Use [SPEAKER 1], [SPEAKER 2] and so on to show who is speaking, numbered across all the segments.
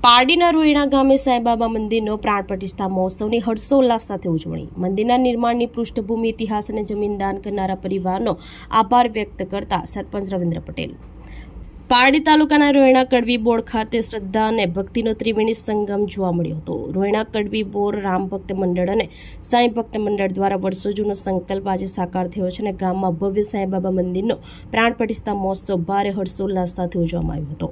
[SPEAKER 1] પારડીના રોહિણા ગામે સાંઈબાબા મંદિરનો પ્રાણ પ્રતિષ્ઠા મહોત્સવની હર્ષોલ્લાસ સાથે ઉજવણી। મંદિરના નિર્માણની પૃષ્ઠભૂમિ, ઇતિહાસ અને જમીન દાન કરનારા પરિવારનો આભાર વ્યક્ત કરતા સરપંચ રવિન્દ્ર પટેલ। પારડી તાલુકાના રોહિણા કડવી બોર ખાતે શ્રદ્ધા અને ભક્તિનો ત્રિવેણી સંગમ જોવા મળ્યો હતો। રોહિણા કડવી બોર રામ ભક્ત મંડળ અને સાંઈ ભક્ત મંડળ દ્વારા વર્ષો જૂનો સંકલ્પ આજે સાકાર થયો છે અને ગામમાં ભવ્ય સાંઈબાબા મંદિરનો પ્રાણ પ્રતિષ્ઠા મહોત્સવ ભારે હર્ષોલ્લાસ સાથે ઉજવવામાં આવ્યો હતો।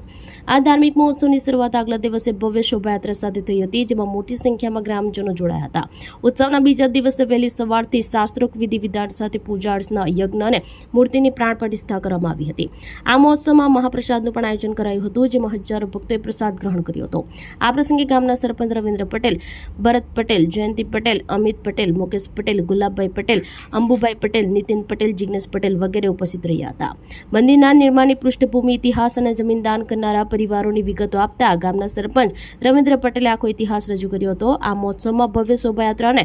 [SPEAKER 1] આ ધાર્મિક મહોત્સવની શરૂઆત આગલા દિવસે ભવ્ય શોભાયાત્રા સાથે થઈ હતી, જેમાં મોટી સંખ્યામાં ગ્રામજનો જોડાયા હતા। ઉત્સવના બીજા દિવસે વહેલી સવારથી શાસ્ત્રોક્ત વિધિ વિધાન સાથે પૂજા અર્ચના, યજ્ઞ અને મૂર્તિની પ્રાણ પ્રતિષ્ઠા કરવામાં આવી હતી। આ મહોત્સવમાં મહાપ્રસાદનું પણ આયોજન કરાયું હતું, જેમાં હજારો ભક્તોએ પ્રસાદ ગ્રહણ કર્યો હતો। આ પ્રસંગે ગામના સરપંચ રવિન્દ્ર પટેલ, ભરત પટેલ, જયંતિ પટેલ, અમિત પટેલ, મુકેશ પટેલ, ગુલાબભાઈ પટેલ, અંબુભાઈ પટેલ, નીતિન પટેલ, જિગ્નેશ પટેલ વગેરે ઉપસ્થિત રહ્યા હતા। મંદિરના નિર્માણની પૃષ્ઠભૂમિ, ઇતિહાસ અને જમીન દાન કરનારા પરિવારોની વિગતો આપતા ગામના સરપંચ રવિન્દ્ર પટેલે આખો ઇતિહાસ રજૂ કર્યો હતો। આ મહોત્સવમાં ભવ્ય શોભાયાત્રા અને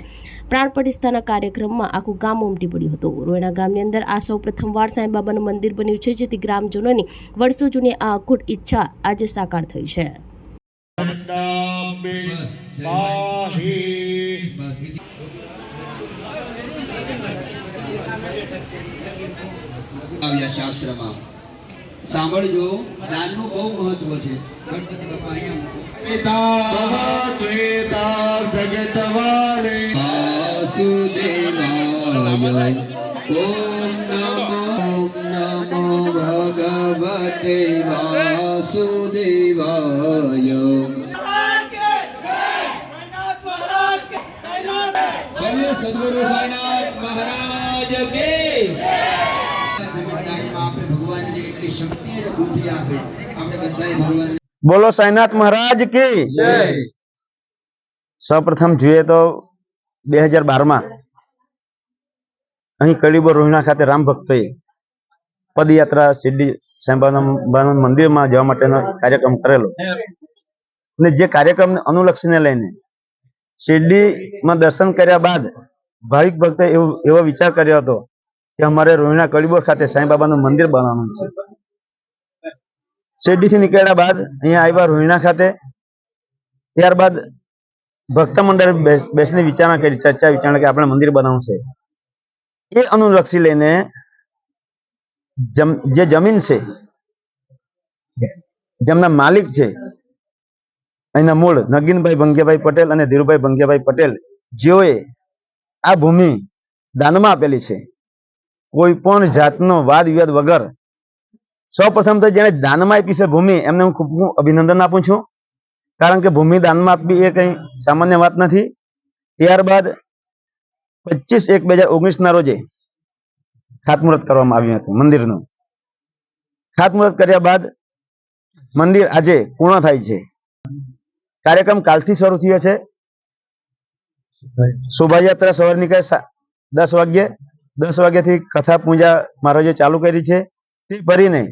[SPEAKER 1] પ્રાણ પ્રતિષ્ઠાના કાર્યક્રમમાં આખું ગામ ઉમટી પડ્યું હતું। રોહિણા ગામની અંદર આ સૌ પ્રથમવાર સાંઈબાબાનું મંદિર બન્યું છે, જેથી ગ્રામજનોની વર્ષો જૂની આ અખૂટ ઈચ્છા આજે સાકાર થઈ છે।
[SPEAKER 2] શાસ્ત્રમાં સાંભળજો, જ્ઞાનનું બહુ મહત્વ છે। ગણપતિ બાપા અહીંયા જગતવાલે વાસુદેવાય ઓમ નમો ભગવતે વાસુદેવાય। સદગુરુ સાઈનાથ મહારાજ કે ભગવાનની એટલી શક્તિ અને બુદ્ધિ આપે, આપણે બધાએ ભગવાન
[SPEAKER 3] બોલો સાઈનાથ મહારાજ की जय। સૌપ્રથમ જોઈએ તો 2012 અહીં કડીબોર રોહિણા ખાતે રામ ભક્તોએ પદયાત્રા શિરડી સાંઈબાબા મંદિરમાં જવા માટેનો કાર્યક્રમ કરેલો અને જે કાર્યક્રમને અનુલક્ષીને લઈને શિરડીમાં દર્શન કર્યા બાદ ભાવિક ભક્તોએ એવો વિચાર કર્યો હતો કે અમારે રોહિણા કડીબોર ખાતે સાંઈબાબાનું મંદિર બનાવવાનું છે। શિરડીથી નીકળ્યા બાદ અહીંયા આવ્યા રોહિણા ખાતે, ત્યારબાદ ભક્ત મંડળે બેસીને વિચારણા કરી, ચર્ચા વિચારણા કે આપણે મંદિર બનાવવું છે। એ અનુલક્ષી લઈને જે જમીન છે, જેમના માલિક છે અહીંના મૂળ નગીનભાઈ ભંગિયાભાઈ પટેલ અને ધીરુભાઈ ભંગિયાભાઈ પટેલ, જેઓએ આ ભૂમિ દાનમાં આપેલી છે। કોઈ પણ જાતનો વાદ વિવાદ વગર સૌપ્રથમ તો જેને દાનમાં આપી છે ભૂમિ, એમને હું ખૂબ અભિનંદન આપું છું, કારણ કે ભૂમિ દાનમાં આપવી એ કઈ સામાન્ય વાત નથી। ત્યારબાદ 25/1/2019 ના રોજે ખાતમુહૂર્ત કરવામાં આવ્યું હતું મંદિરનું। ખાતમુહૂર્ત કર્યા બાદ મંદિર આજે પૂર્ણ થાય છે। કાર્યક્રમ કાલથી શરૂ થયો છે। શોભાયાત્રા સવારે નીકળે 10 વાગ્યે, 10 વાગ્યાથી કથા પૂજા મહારાજે ચાલુ કરી છે। તે ભરીને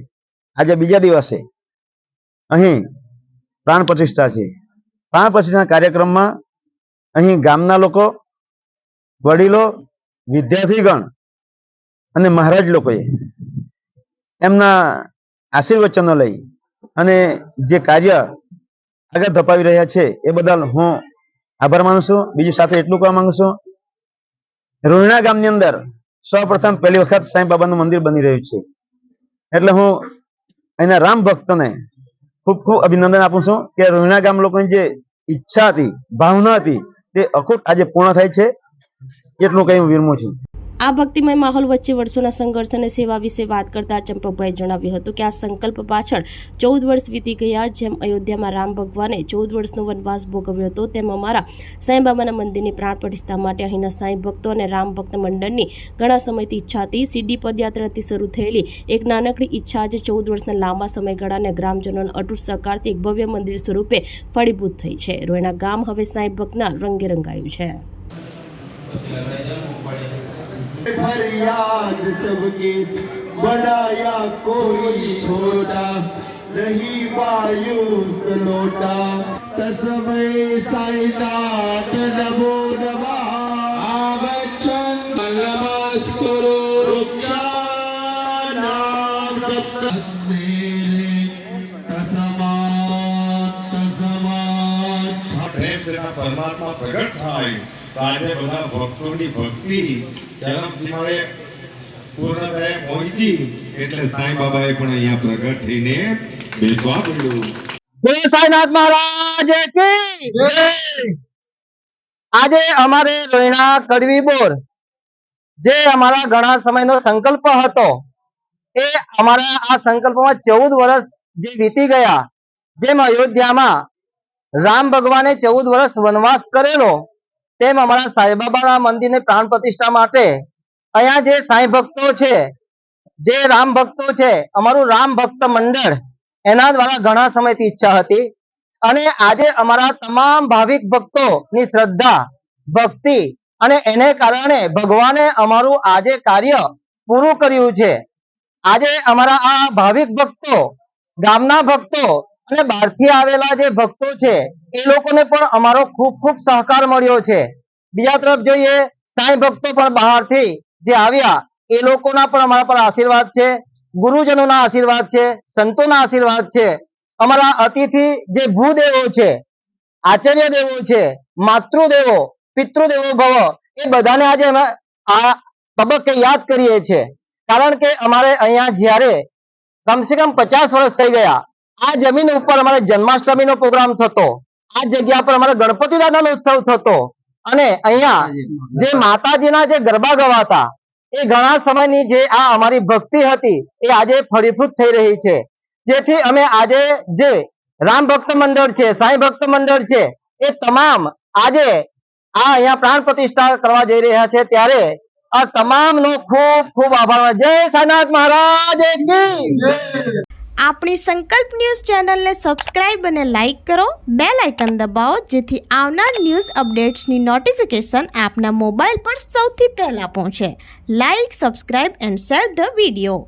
[SPEAKER 3] આજે બીજા દિવસે અહીં પ્રાણ પ્રતિષ્ઠા છે। પ્રાણ પ્રતિષ્ઠાના કાર્યક્રમમાં અહીં ગામના લોકો, વડીલો, વિદ્યાર્થીગણ અને મહારાજ લોકોએ એમના આશીર્વચનો લઈ અને જે કાર્ય આગળ ધપાવી રહ્યા છે એ બદલ હું આભાર માનું છું। બીજું સાથે એટલું કહેવા માંગુ છું, રોહિણા ગામની અંદર સૌપ્રથમ પહેલી વખત સાંઈબાબાનું મંદિર બની રહ્યું છે, એટલે હું અહીંના રામ ભક્તોને ખૂબ ખૂબ અભિનંદન આપું છું કે રોહિણા ગામ લોકોની જે ઈચ્છા હતી, ભાવના હતી, તે અખૂટ આજે પૂર્ણ થાય છે। એટલું કઈ હું વિરમું છું।
[SPEAKER 1] આ ભક્તિમય માહોલ વચ્ચે વર્ષોના સંઘર્ષ અને સેવા વિશે વાત કરતા ચંપકભાઈ જણાવ્યું હતું કે આ સંકલ્પ પાછળ 14 વર્ષ વીતી ગયા। જેમ અયોધ્યામાં રામ ભગવાને 14 વર્ષનો વનવાસ ભોગવ્યો હતો, તેમ અમારા સાંઈબાબાના મંદિરની પ્રાણ પ્રતિષ્ઠા માટે અહીંના સાંઈ ભક્તો અને રામ ભક્ત મંડળની ઘણા સમયથી ઈચ્છા હતી। શિરડી પદયાત્રાથી શરૂ થયેલી એક નાનકડી ઈચ્છા આજે 14 વર્ષના લાંબા સમયગાળાને ગ્રામજનોના અટૂટ સહકારથી એક ભવ્ય મંદિર સ્વરૂપે ફળીભૂત થઈ છે। રોહિણા ગામ હવે સાંઈ ભક્તના રંગે રંગાયું છે।
[SPEAKER 4] फरियाद सबके बनाया कोई छोटा नहीं वायु सलोटा तस्मै साईनाथ नमो नमः आगच्छन् नमस्कुरु रुक्षाणां सप्तमेरे तस्मात्
[SPEAKER 5] પ્રેમ છે ત્યાં પરમાત્મા પ્રગટ થાય. તો આજે બધા ભક્તોની ભક્તિ ચરમસીમાએ પૂર્ણતાએ પહોંચી એટલે સાંઈ બાબાએ પણ અહીંયા પ્રગટ થઈને બેસવા પડ્યું.
[SPEAKER 6] બોલો સાંઈનાથ મહારાજ કી જય. આજે અમારે લોહીના કડવી બોર જે અમારા ઘણા સમયનો સંકલ્પ હતો એ અમારા આ સંકલ્પમાં 14 વર્ષ જે વીતી ગયા, જેમ અયોધ્યામાં રામ ભગવાને 14 વર્ષ વનવાસ કરેલો, તેમ અમારા સાંઈબાબાના મંદિરની પ્રાણ પ્રતિષ્ઠા માટે અહીંયા જે સાંઈ ભક્તો છે, જે રામ ભક્તો છે, અમારું રામ ભક્ત મંડળ એના દ્વારા ઘણા સમયથી ઈચ્છા હતી અને આજે અમારા તમામ ભાવિક ભક્તોની શ્રદ્ધા ભક્તિ અને એને કારણે ભગવાને અમારું આજે કાર્ય પૂરું કર્યું છે. આજે અમારા આ ભાવિક ભક્તો, ગામના ભક્તો અને બહારથી આવેલા જે ભક્તો છે એ લોકોને પણ અમારો ખૂબ ખૂબ સહકાર મળ્યો છે. બીજા તરફ જોઈએ, સાંઈ ભક્તો પણ બહારથી જે આવ્યા એ લોકોના પણ અમારા પર આશીર્વાદ છે, ગુરુજનોના આશીર્વાદ છે, સંતોના આશીર્વાદ છે. અમારા અતિથિ જે ભૂદેવો છે, આચાર્ય દેવો છે, માતૃદેવો, પિતૃદેવો ભવ, એ બધાને આજે અમે આ તબક્કે યાદ કરીએ છીએ. કારણ કે અમારે અહીંયા જ્યારે કમસે કમ 50 વર્ષ થઈ ગયા, આ જમીન ઉપર અમારે જન્માષ્ટમીનો પ્રોગ્રામ થતો, આ જગ્યા પર અમારે ગણપતિ દાદાનો ઉત્સવ થતો અને અહીંયા જે માતાજીના જે ગરબા ગવાતા, એ ઘણા સમયની જે આ અમારી ભક્તિ હતી એ આજે ફળીભૂત થઈ રહી છે. જેથી અમે આજે જે રામ ભક્ત મંડળ છે, સાંઈ ભક્ત મંડળ છે, એ તમામ આજે આ અહીંયા પ્રાણ પ્રતિષ્ઠા કરવા જઈ રહ્યા છે, ત્યારે આ તમામનો ખૂબ ખૂબ આભાર. જય સાંઈનાથ મહારાજ કી જય.
[SPEAKER 1] આપણી સંકલ્પ ન્યૂઝ ચેનલને સબસ્ક્રાઇબ અને લાઇક કરો, બેલ આઇકન દબાવો જેથી આવનાર ન્યૂઝ અપડેટ્સની નોટિફિકેશન આપના મોબાઈલ પર સૌથી પહેલા પહોંચે. Like, subscribe and share the video.